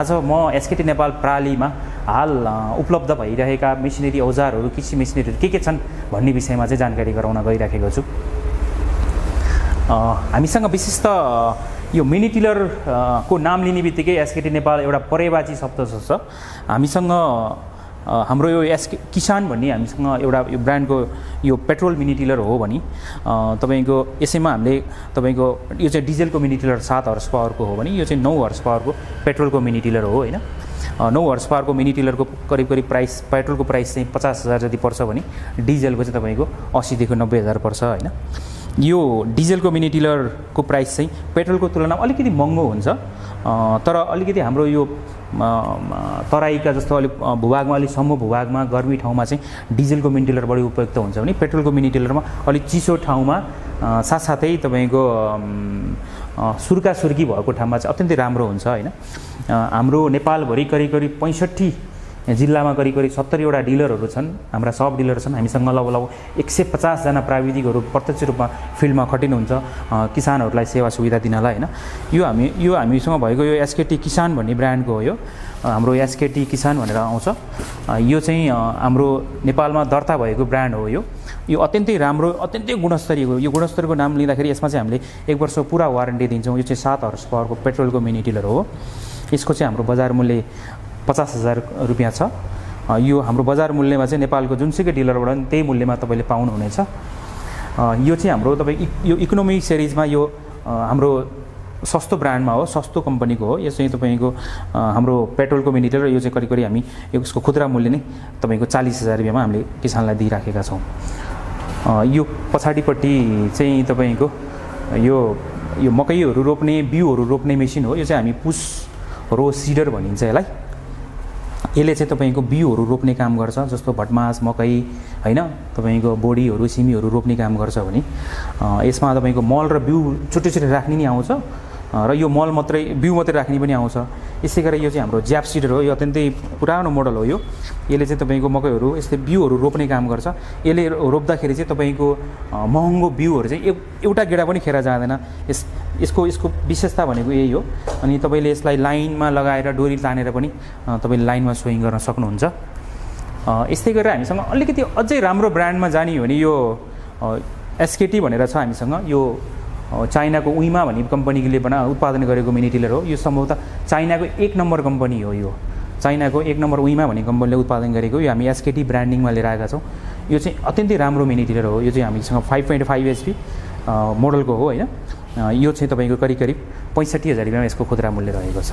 आज म एसकेटी नेपाल प्रालीमा हाल उपलब्ध भइरहेका मेसिनरी औजारहरू कृषि मेसिनरीहरू के छन् भन्ने विषयमा चाहिँ जानकारी गराउन गइराखेको छु। हामीसँग विशेष त यो मिनी टिलर को नाम लिने बित्तिकै एसकेटी नेपाल एउटा परेवाची शब्द छ। हामीसँग हाम्रो यो किसान भन्ने हामीसँग एउटा यो ब्रान्डको यो पेट्रोल मिनी टिलर हो भने तपाईको यसैमा हामीले तपाईको यो चाहिँ डिजेलको मिनी टिलर 7 हर्स पावरको हो भने यो चाहिँ 9 हर्स पावरको पेट्रोलको मिनी टिलर हो हैन। 9 हर्स पावरको मिनी टिलरको करिब प्राइस पेट्रोलको प्राइस चाहिँ 50,000 जति पर्छ भने डिजेलको चाहिँ तपाईको 80 देखि 90,000 पर्छ हैन। यो डिजेलको मिनी टिलरको प्राइस चाहिँ पेट्रोलको तुलनामा अलिकति महँगो हुन्छ, तर अलिकति हाम्रो यो तराईका जस्तो अलिक भूभागमा अलिक सम्म भूभागमा गर्मी ठाउँमा चाहिँ डिजेलको मिनी टिलर बढी उपयुक्त हुन्छ भने पेट्रोलको मिनी टिलरमा अलिक चिसो ठाउँमा साथसाथै तपाईको सुर्का सुर्की भएको ठाउँमा चाहिँ अत्यन्तै राम्रो हुन्छ हैन। हाम्रो नेपालभरि करिब 65 जिल्लामा करिब 70 वटा डिलरहरू छन्, हाम्रा सब डिलर छन्। हामीसँग लगभग 150 जना प्राविधिकहरू प्रत्यक्ष रूपमा फिल्डमा खटिनुहुन्छ किसानहरूलाई सेवा सुविधा दिनलाई हैन। यो हामीसँग भएको यो एसकेटी किसान भन्ने ब्रान्डको हो। यो हाम्रो एसकेटी किसान भनेर आउँछ। यो चाहिँ हाम्रो नेपालमा दर्ता भएको ब्रान्ड हो। यो अत्यन्तै राम्रो अत्यन्तै गुणस्तरीय हो। यो गुणस्तरको नाम लिँदाखेरि यसमा चाहिँ हामीले 1 वर्ष पुरा वारेन्टी दिन्छौँ। यो चाहिँ 7 हर्स पावरको पेट्रोलको मिनी टिलर हो। यसको चाहिँ हाम्रो बजार मूल्य 50,000 रुपियाँ छ। यो हाम्रो बजार मूल्यमा चाहिँ नेपालको जुनसुकै डिलरबाट त्यही मूल्यमा तपाईँले पाउनुहुनेछ। यो चाहिँ हाम्रो यो इकोनोमी सिरिजमा यो हाम्रो सस्तो ब्रान्डमा हो, सस्तो कम्पनीको हो। यो चाहिँ तपाईँको हाम्रो पेट्रोलको मिनी टिलर यो चाहिँ करिब हामी यसको खुद्रा मूल्य नै तपाईँको 40,000 रुपियाँमा हामीले किसानलाई दिइराखेका छौँ। यो पछाडिपट्टि चाहिँ तपाईँको यो मकैहरू रोप्ने बिउहरू रोप्ने मेसिन हो। यो चाहिँ हामी पुस रो सिडर भनिन्छ यसलाई। यसले चाहिँ तपाईँको बिउहरू रोप्ने काम गर्छ, जस्तो भटमास मकै हैन, तपाईँको बोडीहरू सिमीहरू रोप्ने काम गर्छ भने यसमा तपाईँको मल र बिउ छुट्टै राख्ने नि आउँछ र यो मल मात्रै बिउ मात्रै राख्ने पनि आउँछ। यसै गरी यो चाहिँ हाम्रो ज्याप सिडर हो। यो अत्यन्तै पुरानो मोडल हो। यसले चाहिँ तपाईँको मकैहरू यस्तै बिउहरू रोप्ने काम गर्छ। यसले रोप्दाखेरि चाहिँ तपाईँको महँगो बिउहरू चाहिँ एउटा गेडा पनि खेर जाँदैन। यसको विशेषता भनेको यही हो। अनि तपाईँले यसलाई लाइनमा लगाएर डोरी तानेर पनि तपाईँले लाइनमा सोइङ गर्न सक्नुहुन्छ। यस्तै गरेर हामीसँग अलिकति अझै राम्रो ब्रान्डमा जाने हो भने यो एसकेटी भनेर छ हामीसँग। यो चाइनाको उइमा भन्ने कम्पनीले उत्पादन गरेको मिनी टिलर हो। यो सम्भवतः चाइनाको 1 नम्बर कम्पनी हो। यो चाइनाको 1 नम्बर उइमा भन्ने कम्पनीले उत्पादन गरेको। यो हामी एसकेटी ब्रान्डिङमा लिएर आएका छौँ। यो चाहिँ अत्यन्तै राम्रो मिनी टिलर हो। यो चाहिँ हामीसँग 5.5 HP मोडलको हो हैन। यो चाहिँ तपाईँको करिब 65,000 रुपियाँमा यसको खुद्रा मूल्य रहेको छ।